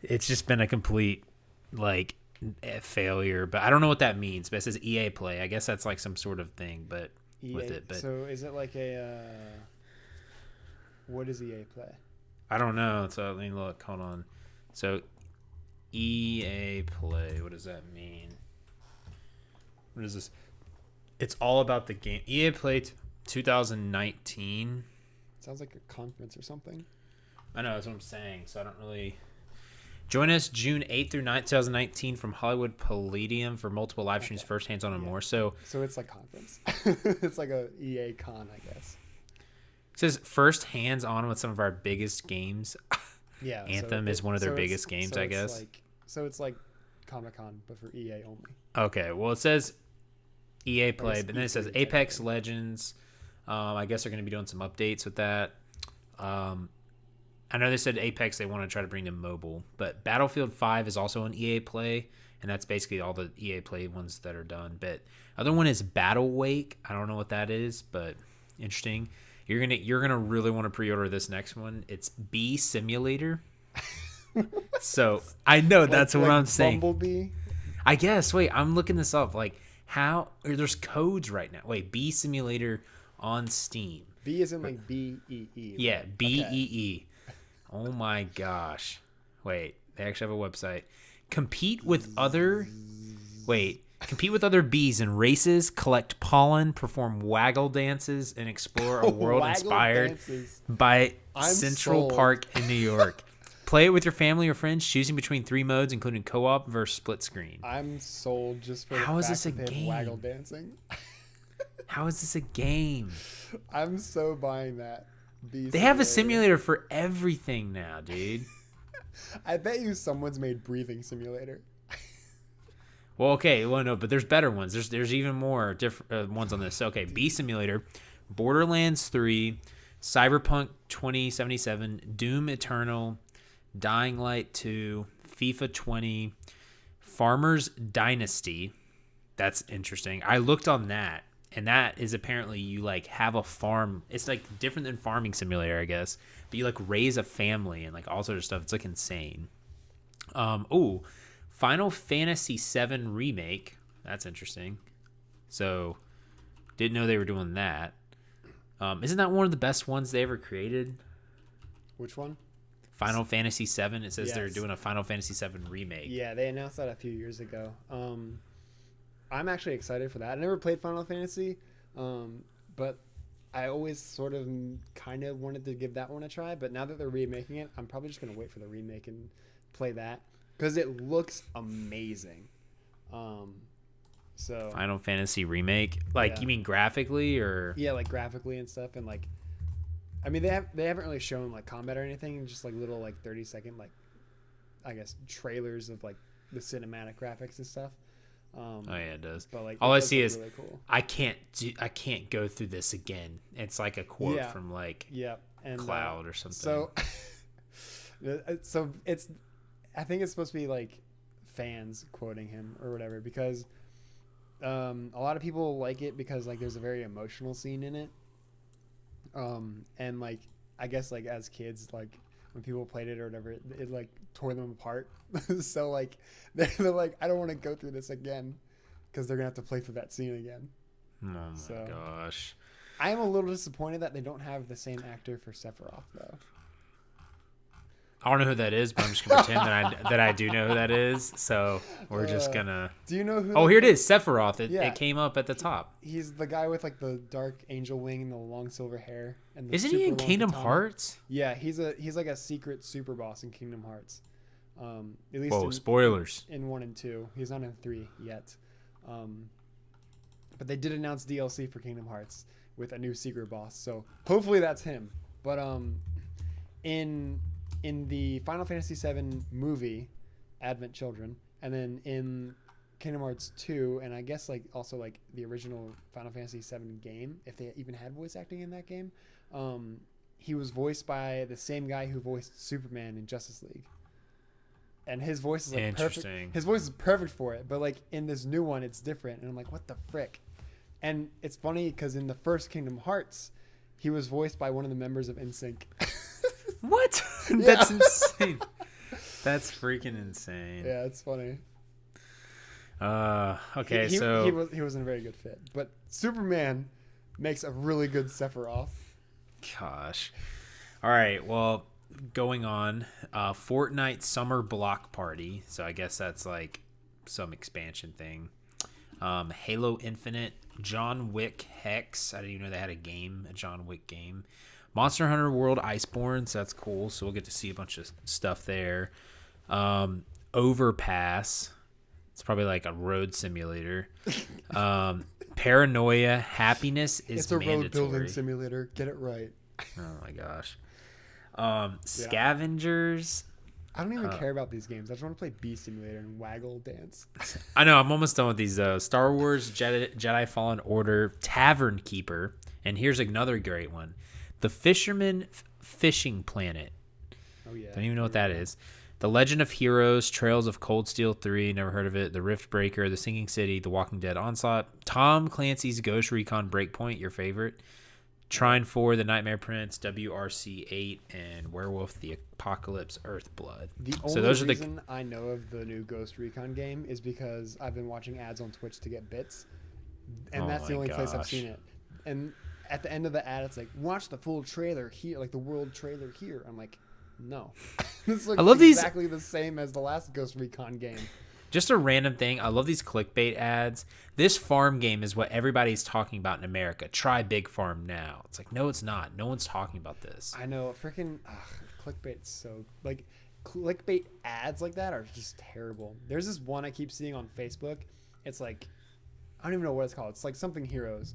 it's just been a complete like failure. But I don't know what that means. But it says EA Play. I guess that's like some sort of thing. But EA, with it, but so is it like a what is EA Play? I don't know. So let me look. Hold on. So EA Play. What does that mean? What is this? It's all about the game. EA Play 2019. Sounds like a conference or something. I know, that's what I'm saying. So I don't really. Join us June 8th through 9th, 2019 from Hollywood Palladium for multiple live streams, first hands on and more. So it's like conference. It's like a EA con, I guess. It says first hands on with some of our biggest games. Yeah. Anthem is one of their biggest games, I guess. It's like Comic-Con, but for EA only. Okay. Well, it says EA Play, but then it says Apex Legends. I guess they're going to be doing some updates with that. I know they said Apex, they want to try to bring to mobile, but Battlefield 5 is also an EA Play, and that's basically all the EA Play ones that are done. But other one is Battle Wake. I don't know what that is, but interesting. You're gonna really want to pre-order this next one. It's Bee Simulator. So I know that's what I'm saying. Bumblebee. I guess. Wait, I'm looking this up. Like how? There's codes right now. Wait, Bee Simulator on Steam. B is in like BEE. Yeah, BEE. Oh my gosh. Wait, they actually have a website. Compete with other. Wait, Compete with other bees in races, collect pollen, perform waggle dances, and explore a world Waggle inspired dances. by I'm Central sold. Park in New York. Play it with your family or friends, choosing between 3 modes, including co-op versus split screen. I'm sold just for How the is fact this a that they have game? waggle dancing. How is this a game? I'm so buying that. They have a simulator for everything now, dude. I bet you someone's made breathing simulator. Well, okay, well, no, but there's better ones. There's even more different ones on this. Okay, Bee Simulator, Borderlands 3, Cyberpunk 2077, Doom Eternal, Dying Light 2, FIFA 20, Farmers Dynasty. That's interesting. I looked on that, and that is apparently you like have a farm. It's like different than Farming Simulator, I guess. But you like raise a family and like all sorts of stuff. It's like insane. Final Fantasy VII Remake. That's interesting. So, didn't know they were doing that. Isn't that one of the best ones they ever created? Which one? Final Fantasy VII. It says they're Yes. doing a Final Fantasy VII Remake. Yeah, they announced that a few years ago. I'm actually excited for that. I never played Final Fantasy, but I always sort of kind of wanted to give that one a try. But now that they're remaking it, I'm probably just going to wait for the remake and play that. Because it looks amazing. So Final Fantasy Remake? Like, Yeah. you mean graphically or? yeah, like graphically and stuff, and like, I mean, they haven't really shown like combat or anything, just like little like 30-second like, I guess trailers of like the cinematic graphics and stuff. Oh yeah, it does. But like, All it I does see look is really cool. I can't go through this again. It's like a quote Yeah. from like Yeah, and Cloud or something. So it's, I think it's supposed to be like fans quoting him or whatever, because a lot of people like it because like there's a very emotional scene in it, and like I guess like as kids, like when people played it or whatever, it like tore them apart. So like they're like, I don't want to go through this again, because they're gonna have to play through that scene again. Oh my So- gosh. I am a little disappointed that they don't have the same actor for Sephiroth though. I don't know who that is, but I'm just gonna pretend that I do know who that is. So we're just gonna. Do you know who? Oh, here it is, Sephiroth. Yeah. It came up at the top. He's the guy with like the dark angel wing and the long silver hair. And the Isn't he in super long Kingdom katana. Hearts? Yeah, he's like a secret super boss in Kingdom Hearts. At least Whoa, spoilers. in 1 and 2. He's not in 3 yet. But they did announce DLC for Kingdom Hearts with a new secret boss. So hopefully that's him. But in the Final Fantasy VII movie, Advent Children, and then in Kingdom Hearts 2, and I guess like also like the original Final Fantasy VII game, if they even had voice acting in that game, he was voiced by the same guy who voiced Superman in Justice League. And his voice is like Interesting. perfect. His voice is perfect for it, but like in this new one, it's different, and I'm like, what the frick? And it's funny because in the first Kingdom Hearts, he was voiced by one of the members of NSYNC. What? That's insane. That's freaking insane. Yeah, it's funny. Okay, he so he wasn't a very good fit, but Superman makes a really good Sephiroth. gosh. All right, well, going on, Fortnite Summer Block Party. So I guess that's like some expansion thing. Halo Infinite, John Wick Hex. I didn't even know they had a John Wick game. Monster Hunter World Iceborne, so that's cool. So we'll get to see a bunch of stuff there. Overpass. It's probably like a road simulator. Paranoia. Happiness is It's a mandatory. road building simulator. Get it right. Oh my gosh. Scavengers. I don't even care about these games. I just want to play Bee Simulator and Waggle Dance. I know, I'm almost done with these though. Star Wars Jedi Fallen Order, Tavern Keeper, and here's another great one. The Fisherman Fishing Planet. Oh yeah. Don't even know what that is. The Legend of Heroes, Trails of Cold Steel 3, never heard of it. The Rift Breaker, The Sinking City, The Walking Dead Onslaught, Tom Clancy's Ghost Recon Breakpoint, your favorite. Trine 4, The Nightmare Prince, WRC 8, and Werewolf the Apocalypse Earthblood. The So only those are the reason I know of the new Ghost Recon game is because I've been watching ads on Twitch to get bits, and Oh that's the my only place I've gosh. seen it. And at the end of the ad, it's like, watch the full trailer here, like the world trailer here. I'm like, no. This looks I love these- exactly the same as the last Ghost Recon game. Just a random thing. I love these clickbait ads. This farm game is what everybody's talking about in America. Try Big Farm now. It's like, no, it's not. No one's talking about this. I know, freaking clickbait's so like clickbait ads like that are just terrible. There's this one I keep seeing on Facebook. It's like I don't even know what it's called. It's like something heroes,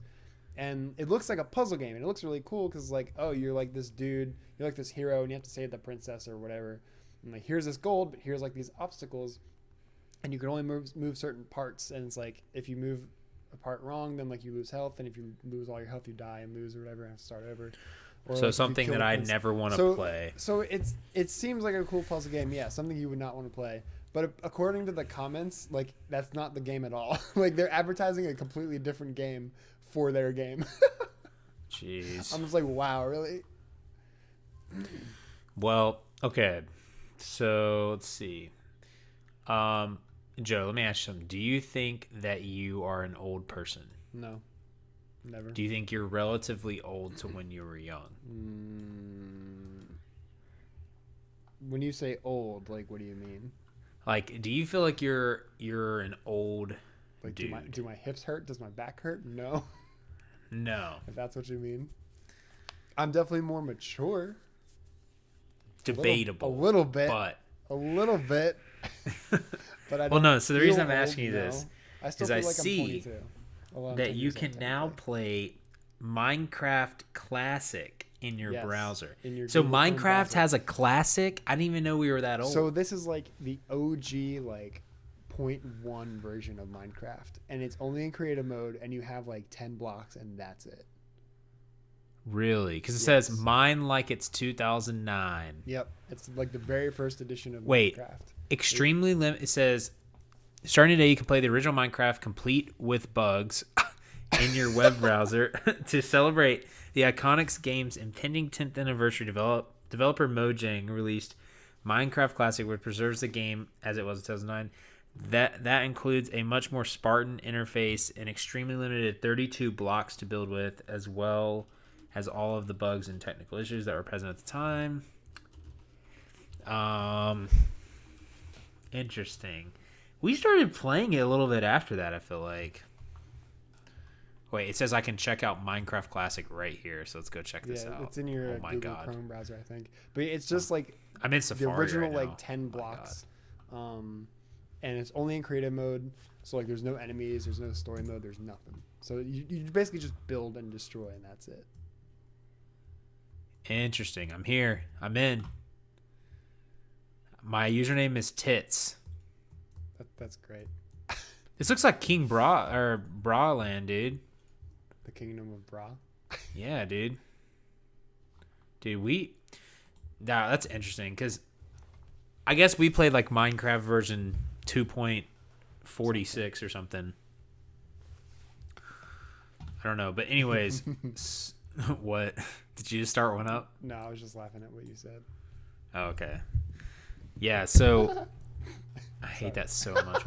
and it looks like a puzzle game, and it looks really cool because like, oh, you're like this dude, you're like this hero, and you have to save the princess or whatever. And like, here's this gold, but here's like these obstacles. And you can only move certain parts, and it's like if you move a part wrong, then like you lose health, and if you lose all your health, you die and lose or whatever, and have to start over. Or so like something that I never want to play. So it seems like a cool puzzle game, yeah, something you would not want to play. But according to the comments, like that's not the game at all. Like they're advertising a completely different game for their game. Jeez. I'm just like, wow, really? Well, okay. So let's see. Joe, let me ask you something. Do you think that you are an old person? No, never. Do you think you're relatively old to when you were young? When you say old, like, what do you mean? Like, do you feel like you're an old like, dude? Do my hips hurt? Does my back hurt? No. No. If that's what you mean. I'm definitely more mature. Debatable. A little bit. But. A little bit. But I don't no. So the reason I'm old, asking you this is I see that you can now play Minecraft Classic in your browser. So Minecraft has a classic? I didn't even know we were that old. So this is like the OG like 0.1 version of Minecraft, and it's only in creative mode, and you have like 10 blocks, and that's it. Really? Because it says mine like it's 2009. Yep, it's like the very first edition of Minecraft. Extremely limited. It says starting today you can play the original Minecraft complete with bugs in your web browser. To celebrate the iconic game's impending 10th anniversary, developer Mojang released Minecraft Classic, which preserves the game as it was in 2009. That includes a much more Spartan interface and extremely limited 32 blocks to build with, as well as all of the bugs and technical issues that were present at the time. Interesting. We started playing it a little bit after that, I feel like. Wait, it says I can check out Minecraft Classic right here, so let's go check this out. It's in your Google Chrome browser, I think. But it's just like I'm in Safari the original right now. like 10 blocks. And it's only in creative mode, so like there's no enemies, there's no story mode, there's nothing. So you basically just build and destroy, and that's it. Interesting. I'm here. I'm in. My username is Tits. That's great. This looks like King Braland, dude. The Kingdom of Bra. Yeah, dude. That's interesting because I guess we played like Minecraft version 2.46 or something. I don't know, but anyways, what? Did you just start one up? No, I was just laughing at what you said. Oh, okay. Yeah, so I hate that so much.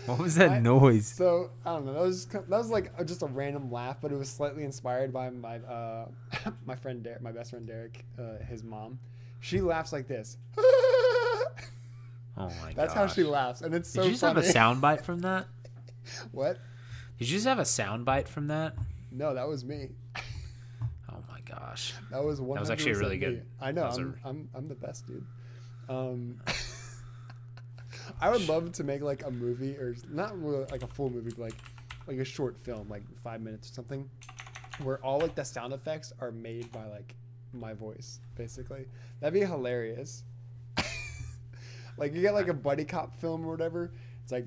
What was that noise? So I don't know. That was like just a random laugh, but it was slightly inspired by my my friend Derek, my best friend Derek, his mom. She laughs like this. Oh my god. That's how she laughs, and it's so funny. Did you just funny. have a soundbite from that? What? Did you just have a soundbite from that? No, that was me. Oh my gosh. That was 100% That was actually really good. me. I know. I'm the best dude. I would love to make like a movie, or not really like a full movie, but like a short film, like 5 minutes or something, where all like the sound effects are made by like my voice, basically. That'd be hilarious. Like you get like a buddy cop film or whatever. It's like,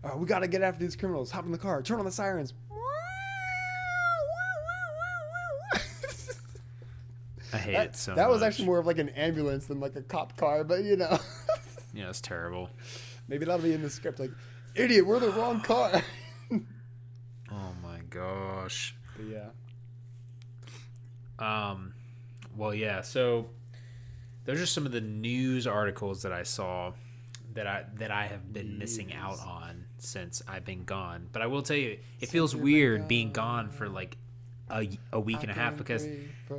oh, we gotta get after these criminals. Hop in the car. Turn on the sirens. I hate it so much. That was actually more of like an ambulance than like a cop car, but you know. Yeah, it's terrible. Maybe that'll be in the script. Like, idiot, we're the wrong car. Oh my gosh. But yeah. Well, yeah. So those are some of the news articles that I saw that I have been missing out on since I've been gone. But I will tell you, it feels weird being gone for like a week and a half because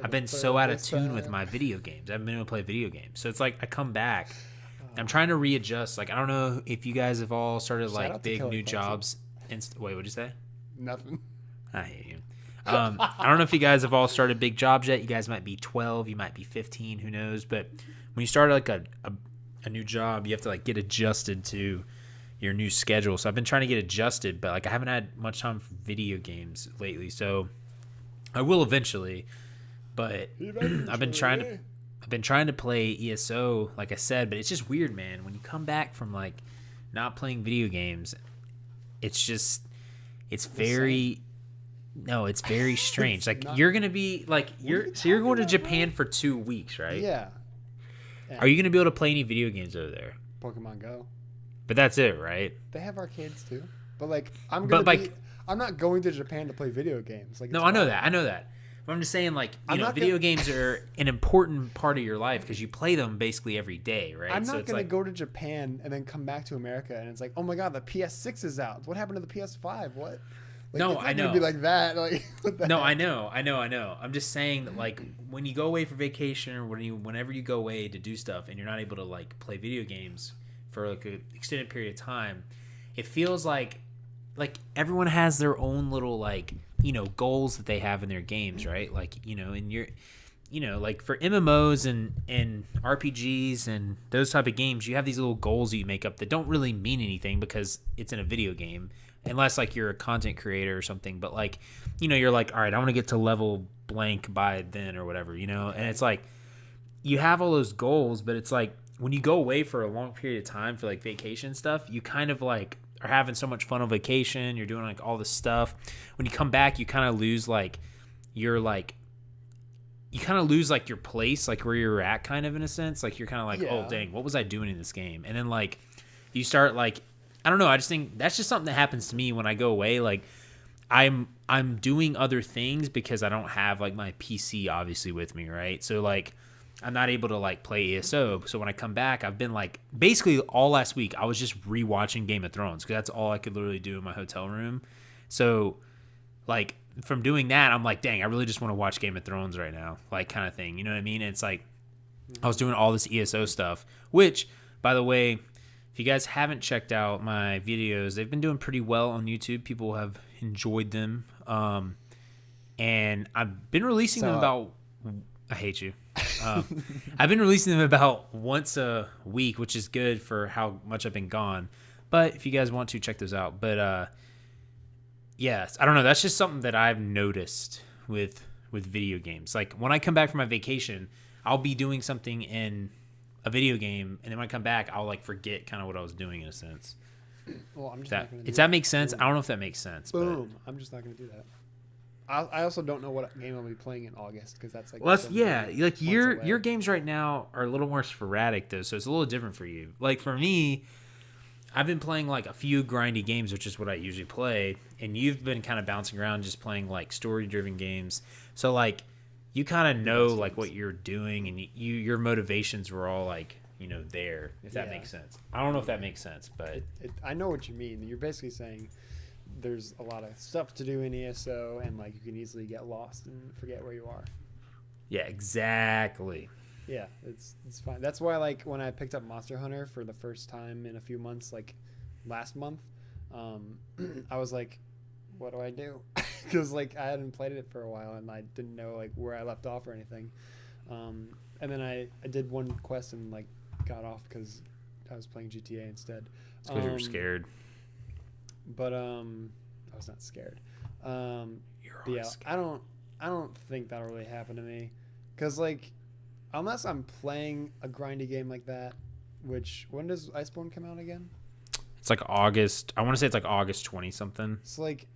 I've been so out of tune with my video games. I haven't been able to play video games. So it's like I come back I'm trying to readjust. Like, I don't know if you guys have all started Shout like out to big Kelly new Clarkson. jobs. Wait, what'd you say? Nothing. I hate you. I don't know if you guys have all started big jobs yet. You guys might be 12, you might be 15, who knows? But when you start like a new job, you have to like get adjusted to your new schedule. So I've been trying to get adjusted, but like I haven't had much time for video games lately. So I will eventually. But I've been trying to play ESO, like I said, but it's just weird, man. When you come back from like not playing video games, it's very strange. Like you're gonna be like you're going to Japan for 2 weeks, right? Yeah. Are you gonna be able to play any video games over there? Pokemon Go. But that's it, right? They have arcades too. But like I'm not going to Japan to play video games. Like no, I know that. But I'm just saying, like, video games are an important part of your life because you play them basically every day, right? I'm not going to go to Japan and then come back to America and it's like, oh my god, the PS6 is out. What happened to the PS5? What? Like, no, it's not I know. Gonna be like that. Like, what the no, heck? I know. I'm just saying that, like, when you go away for vacation or whenever you go away to do stuff and you're not able to like play video games for like an extended period of time, it feels like everyone has their own little like goals that they have in their games, right? Like in your like for MMOs and RPGs and those type of games, you have these little goals that you make up that don't really mean anything because it's in a video game, unless like you're a content creator or something. But like you're like, all right, I want to get to level blank by then or whatever, and it's like you have all those goals, but it's like when you go away for a long period of time for like vacation stuff, you kind of like are having so much fun on vacation. You're doing like all this stuff. When you come back, you kind of lose like your place, like where you're at, kind of in a sense. Like you're kind of like, oh dang, what was I doing in this game? And then like you start like, I don't know. I just think that's just something that happens to me when I go away. Like I'm doing other things because I don't have like my PC obviously with me, right? So like I'm not able to like play ESO. So when I come back, I've been like basically all last week I was just rewatching Game of Thrones because that's all I could literally do in my hotel room. So like from doing that, I'm like, dang, I really just want to watch Game of Thrones right now, like kind of thing. You know what I mean? And it's like I was doing all this ESO stuff, which by the way, if you guys haven't checked out my videos, they've been doing pretty well on YouTube. People have enjoyed them. And I've been releasing them about... I hate you. I've been releasing them about once a week, which is good for how much I've been gone. But if you guys want to, check those out. But yeah, I don't know. That's just something that I've noticed with video games. Like when I come back from my vacation, I'll be doing something in a video game, and then when I come back, I'll like forget kind of what I was doing in a sense. Well, I'm just not gonna do does that make sense? I don't know if that makes sense. Boom. But I'm just not going to do that. I also don't know what game I'll be playing in August because that's like like your games right now are a little more sporadic though, so it's a little different for you. Like for me, I've been playing like a few grindy games, which is what I usually play, and you've been kind of bouncing around just playing like story-driven games. So like you kind of know like what you're doing, and your motivations were all like there. If that makes sense. I don't know if that makes sense, but I know what you mean. You're basically saying there's a lot of stuff to do in ESO, and like you can easily get lost and forget where you are. Yeah, exactly. Yeah, it's fine. That's why like when I picked up Monster Hunter for the first time in a few months, like last month, I was like, what do I do? Because like I hadn't played it for a while and I didn't know like where I left off or anything. And then I did one quest and like got off because I was playing GTA instead. It's because you were scared. But I was not scared. You're always scared. I don't think that'll really happen to me, because like unless I'm playing a grindy game like that, which when does Iceborne come out again? It's like August. I want to say it's like August 20 something. It's like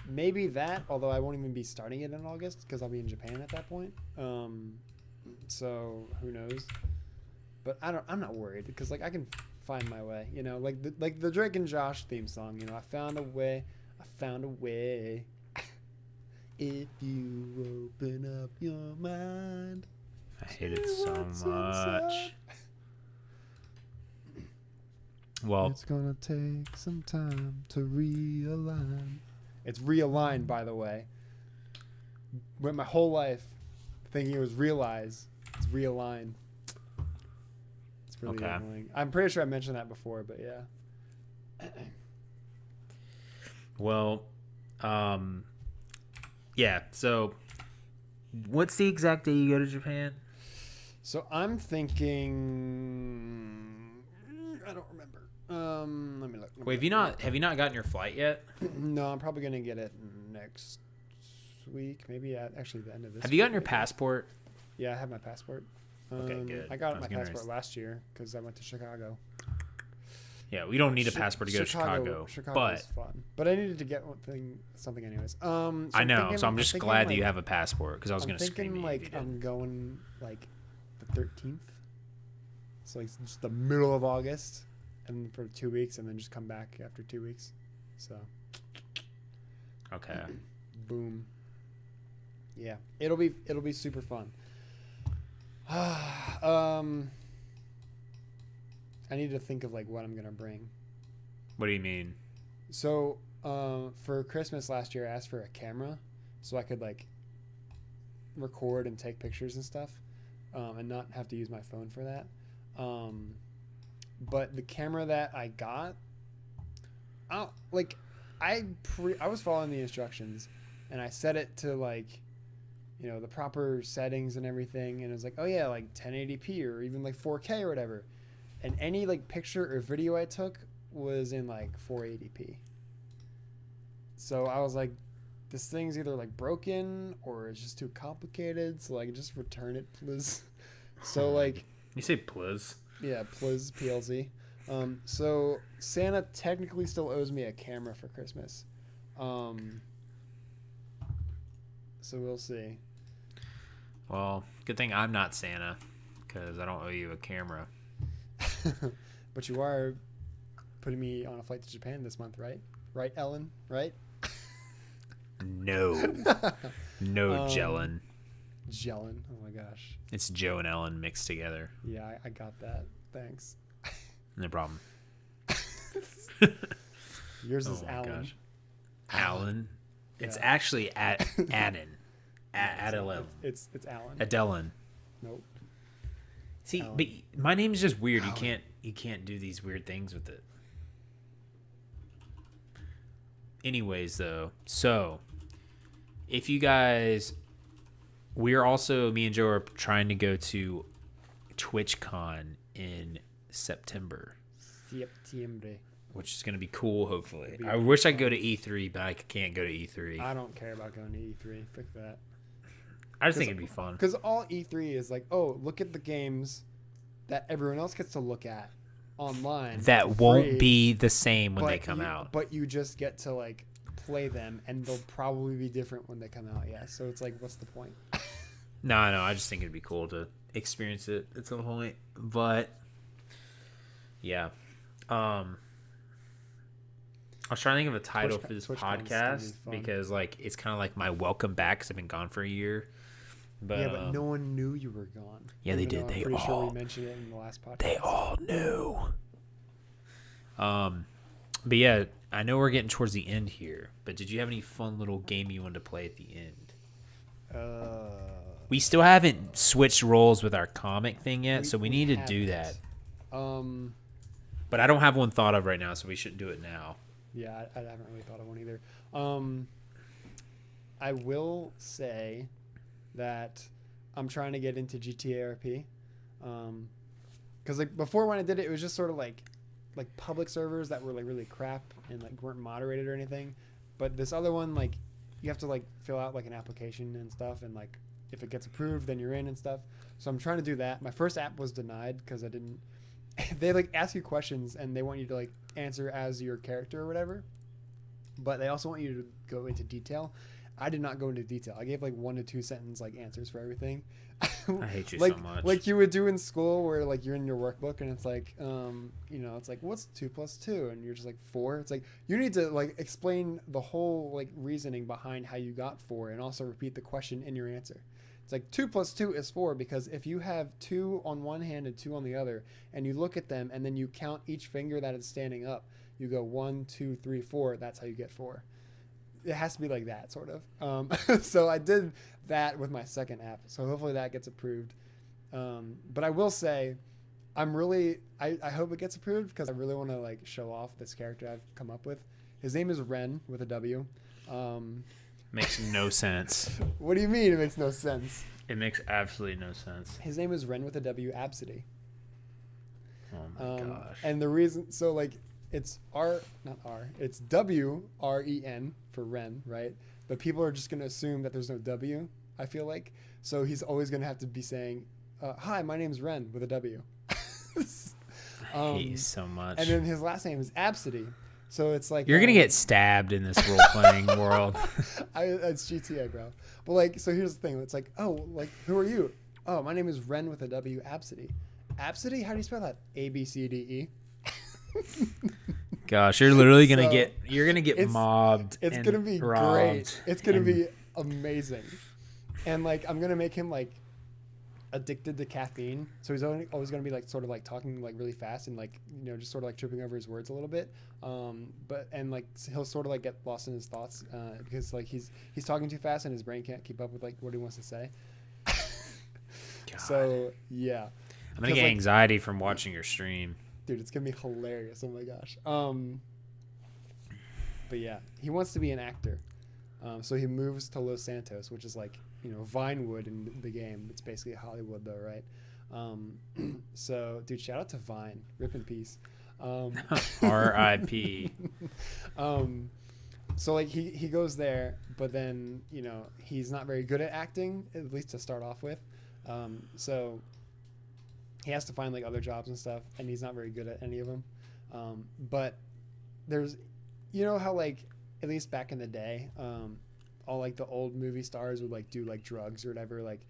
maybe that, although I won't even be starting it in August because I'll be in Japan at that point. So who knows? But I'm not worried because like I can find my way, like the Drake and Josh theme song, I found a way, if you open up your mind. I hate it so much. Well, it's gonna take some time to realign. It's realigned, by the way. Went my whole life thinking it was realize. It's realign. It's really Okay. annoying. I'm pretty sure I mentioned that before, but yeah. Well, yeah. So, what's the exact day you go to Japan? So I'm thinking. I don't remember. Let me look. Wait, have you not gotten your flight yet? No, I'm probably gonna get it next week. Maybe actually the end of this. Have you gotten week, your passport? Yeah, I have my passport. Okay, good. I got I was my gonna passport last year because I went to Chicago. Yeah, we don't need a passport to go to Chicago, Chicago but was fun. But I needed to get something anyways. So I know. So I'm I'm just thinking, glad that like, you have a passport because I was I'm gonna scream thinking at you if you like didn't. I'm going like the 13th. So like just the middle of August, and for 2 weeks, and then just come back after 2 weeks. So. Okay. Boom. Yeah, it'll be super fun. I need to think of like what I'm gonna bring. What do you mean? So, for Christmas last year, I asked for a camera so I could like record and take pictures and stuff, and not have to use my phone for that. But the camera that I got, I was following the instructions, and I set it to like, the proper settings and everything, and it was like, oh yeah, like 1080p or even like 4K or whatever, and any like picture or video I took was in like 480p. So I was like, this thing's either like broken or it's just too complicated, so like just return it, please. So like, You say please. yeah, please, PLZ. So Santa technically still owes me a camera for Christmas. So we'll see. Well, good thing I'm not Santa because I don't owe you a camera. But you are putting me on a flight to Japan this month, right? Right, Ellen? Right? No. No, Jellin. Jellin. Oh my gosh. It's Joe and Ellen mixed together. Yeah, I got that. Thanks. No problem. Yours is my Alan. gosh. Alan. It's Yeah. actually at Aden. Adeline. It's Alan. Adeline. Nope. See, Alan. but my name is just weird. Alan. You can't do these weird things with it. Anyways, though, so if you guys, me and Joe are trying to go to TwitchCon in September, which is going to be cool, hopefully. I wish I could go to E3, but I can't go to E3. I don't care about going to E3. Frick that. I just think it'd be fun. Because all E3 is like, oh, look at the games that everyone else gets to look at online. That won't be the same when they come out. But you just get to like play them, and they'll probably be different when they come out. Yeah, so it's like, what's the point? No, I just think it'd be cool to experience it at some point. But yeah, I was trying to think of a title for this podcast because like it's kind of like my welcome back because I've been gone for a year. But, yeah, but no one knew you were gone. Yeah, they did. I'm pretty sure we mentioned it in the last podcast. They all knew. But yeah, I know we're getting towards the end here. But did you have any fun little game you wanted to play at the end? We still haven't switched roles with our comic thing yet, so we need to do that. But I don't have one thought of right now, so we shouldn't do it now. Yeah, I haven't really thought of one either. I will say that I'm trying to get into GTA RP. Because like before when I did it, it was just sort of like public servers that were like really crap and like weren't moderated or anything. But this other one, like you have to like fill out like an application and stuff, and like if it gets approved, then you're in and stuff. So I'm trying to do that. My first app was denied because I didn't. They like ask you questions and they want you to like answer as your character or whatever, but they also want you to go into detail. I did not go into detail. I gave like 1 to 2 sentence like answers for everything. I hate you like, so much. Like you would do in school where like you're in your workbook and it's like, it's like, what's 2 + 2? And you're just like 4. It's like, you need to like explain the whole like reasoning behind how you got 4 and also repeat the question in your answer. It's like 2 + 2 is 4 because if you have 2 on one hand and 2 on the other and you look at them and then you count each finger that is standing up, you go 1, 2, 3, 4. That's how you get 4. It has to be like that, sort of. So I did that with my second app. So hopefully that gets approved. But I will say, I'm really I hope it gets approved because I really want to like show off this character I've come up with. His name is Ren with a W. Makes no sense. What do you mean it makes no sense? It makes absolutely no sense. His name is Ren with a W, Absidy. Oh my gosh. And the reason, so like it's it's WREN for Ren, right? But people are just going to assume that there's no W, I feel like. So he's always going to have to be saying, hi, my name's Ren with a W. I hate you so much. And then his last name is Absidy. So it's like you're gonna get stabbed in this role playing world. It's GTA, bro. But like, so here's the thing. It's like, oh, like, who are you? Oh, my name is Ren with a W, Absidy. Absidy? How do you spell that? ABCDE. Gosh, you're literally gonna get mobbed. It's gonna be robbed great. It's gonna be amazing. And like, I'm gonna make him like addicted to caffeine, so he's always going to be like sort of like talking like really fast and like, you know, just sort of like tripping over his words a little bit, but like he'll sort of like get lost in his thoughts because like he's talking too fast and his brain can't keep up with like what he wants to say. So yeah, I'm gonna get anxiety from watching your stream, dude. It's gonna be hilarious. Oh my gosh. But yeah, he wants to be an actor, so he moves to Los Santos, which is like, you know, Vinewood in the game. It's basically Hollywood though, right? So dude, shout out to Vine, rip in peace. R.I.P. So like he goes there, but then, you know, he's not very good at acting, at least to start off with. So he has to find like other jobs and stuff, and he's not very good at any of them. But there's, you know how like, at least back in the day, all like the old movie stars would like do like drugs or whatever. Like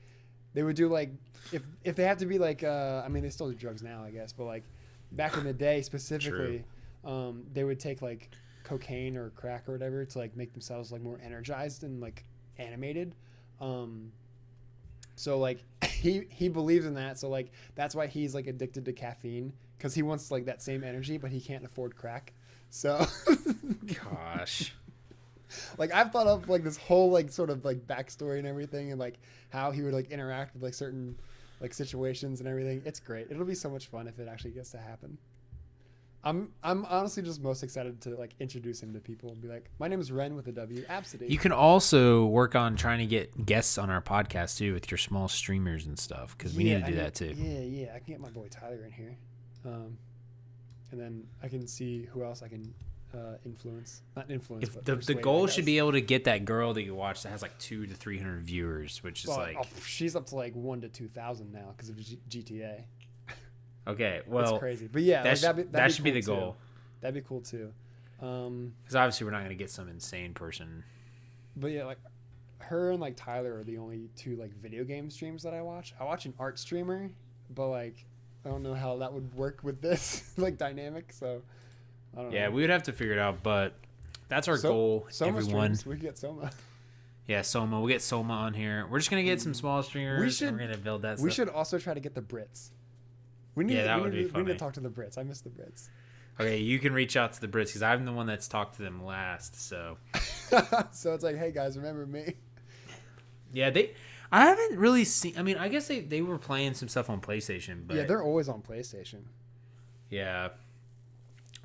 they would do like, if they have to be like, I mean, they still do drugs now, I guess, but like back in the day specifically, they would take like cocaine or crack or whatever to like make themselves like more energized and like animated. So like he believes in that. So like that's why he's like addicted to caffeine, because he wants like that same energy, but he can't afford crack. So gosh. Like I've thought of like this whole like sort of like backstory and everything, and like how he would like interact with like certain like situations and everything. It's great. It'll be so much fun if it actually gets to happen. I'm honestly just most excited to like introduce him to people and be like, my name is Ren with a W, Absidy. You can also work on trying to get guests on our podcast too with your small streamers and stuff, because we need to do that too. Yeah. I can get my boy Tyler in here, and then I can see who else I can not influence. But the goal should be able to get that girl that you watch that has like 200 to 300 viewers, which is she's up to like 1,000 to 2,000 now because of GTA. Okay, well, that's crazy. But yeah, that should be the goal. That'd be cool too. Because obviously we're not going to get some insane person. But yeah, like her and like Tyler are the only two like video game streams that I watch. I watch an art streamer, but like I don't know how that would work with this like dynamic. So I don't know. Yeah, we would have to figure it out, but that's our goal. Soma everyone, streams, we could get Soma. Yeah, Soma. We'll get Soma on here. We're just gonna get some small streamers. We're gonna build that. We should also try to get the Brits. That would be funny. We need to talk to the Brits. I miss the Brits. Okay, you can reach out to the Brits because I'm the one that's talked to them last. So. So it's like, hey guys, remember me? Yeah, I haven't really seen. I mean, I guess they were playing some stuff on PlayStation, but yeah, they're always on PlayStation. Yeah.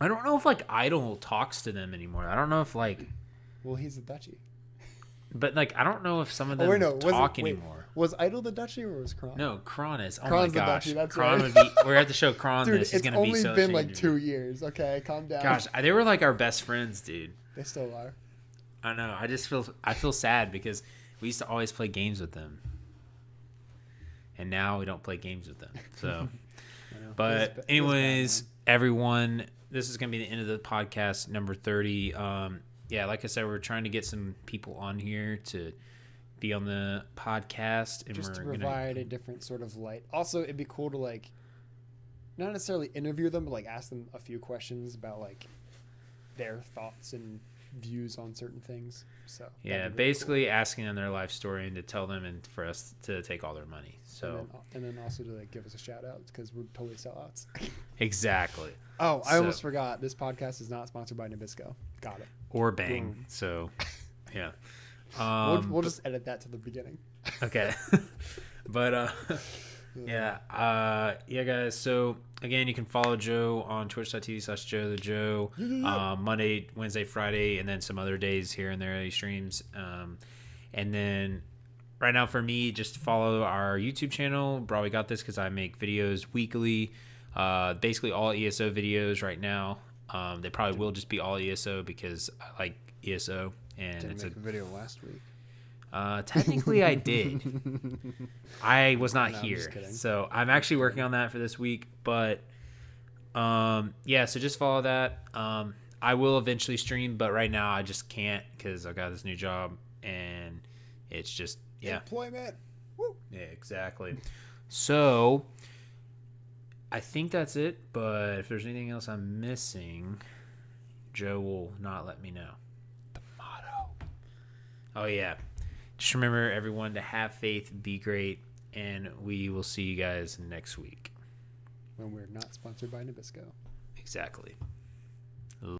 I don't know if like Idol talks to them anymore. I don't know if like. Well, he's a Dutchie. But like, I don't know if some of them talk anymore. Was Idol the Dutchie or was Kron? No, Kron is. Oh Kron's my gosh, the Dutchie, that's Kron right. would be. We're gonna have to show Kron Dude, this. He's gonna be so. It's only been like 2 years. Okay, calm down. Gosh, they were like our best friends, dude. They still are. I know. I feel sad because we used to always play games with them, and now we don't play games with them. So, but anyways, everyone, this is gonna be the end of the podcast number 30. Yeah, like I said, we're trying to get some people on here to be on the podcast, and just to provide a different sort of light. Also, it'd be cool to like not necessarily interview them, but like ask them a few questions about like their thoughts and views on certain things. So yeah, basically asking them their life story and to tell them and for us to take all their money. So and then also to like give us a shout out because we're totally sellouts. Exactly. Oh, I almost forgot. This podcast is not sponsored by Nabisco. Got it. Or Bang. Boom. So yeah. We'll just edit that to the beginning. Okay. But Yeah. Yeah, guys. So again, you can follow Joe on twitch.tv/Joe the Joe. Monday, Wednesday, Friday, and then some other days here and there he streams. And then right now for me, just follow our YouTube channel. Probably got this because I make videos weekly. Basically all ESO videos right now. They probably will just be all ESO because I like ESO, and Didn't it's make a video last week. Technically I did. I was not No, I'm here, just kidding. so I'm actually working on that for this week. But yeah, so just follow that. I will eventually stream, but right now I just can't because I've got this new job, and it's just Employment. Woo. yeah, exactly. So I think that's it. But if there's anything else I'm missing, Joe will not let me know. The motto. Oh yeah. Just remember, everyone, to have faith, be great, and we will see you guys next week. When we're not sponsored by Nabisco. Exactly.